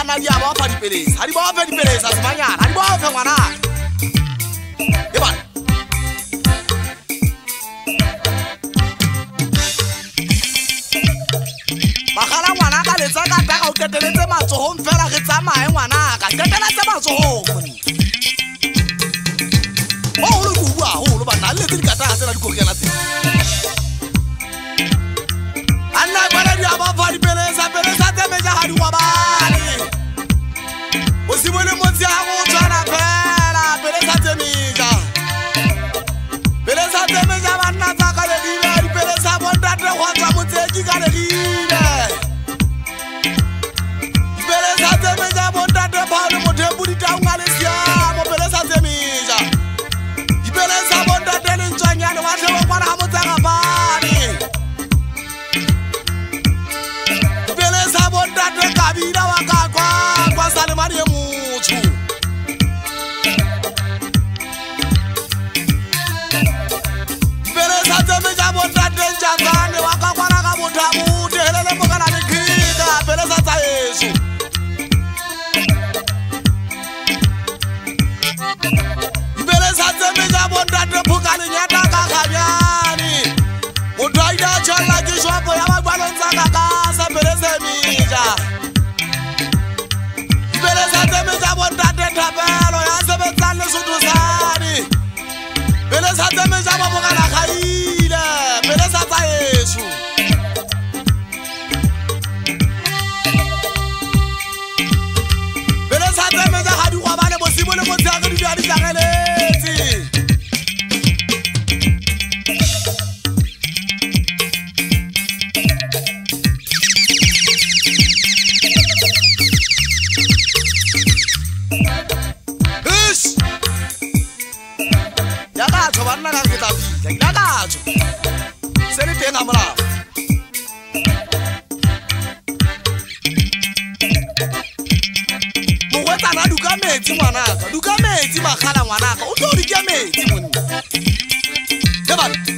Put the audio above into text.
bana di aba fa dipelesa ha di ba fa dipelesa semanyana ha di ba fa ngwana e bana bakala ngwana ka letsa ka ta ka o keteletse matsohong fela re tsamaye ngwana ka keteletse matsohong o lo bua ho lo bana le tse di ka ta ha sela di kokela tse anna bana di aba fa dipelesa pelesa tse meja ha di wa bane o simone motsi a go tsana fela pelesa tse meja bana tsa ka le dile di pelesa bontate go tswa motsedi ka le dile pelesa tse meja bontate ba le mothepu di taunga le sia mo pelesa tse meja di pelesa bontate le ntswanyane wa tle wa kwana ha motsa ga bane pelesa bontate kabila wa ka kwa Salemane e motho pelesa tse meja bontate njagane wa ka kwana ka mothabu telele mogala le khida pelesa tsa Yesu pelesa tse meja bontate phukane nyata ka khabyani motho a ida tshalla ke shwapo ya bagbalontsha ka ka sa pelesa meja pelesa tse meja bontate thapelo ya sebetsa le sotosane pelesa tse meja ba mogala khaile pelesa tsa Yesu pelesa tse meja ha di kwa bane bosimo le motse a di di jageletse banna ka ke tafile ke lakatso se le teng a molao mogwetsana duka metsi ngwanaka duka metsi magala ngwanaka o tlo o di ke metsi monna e bana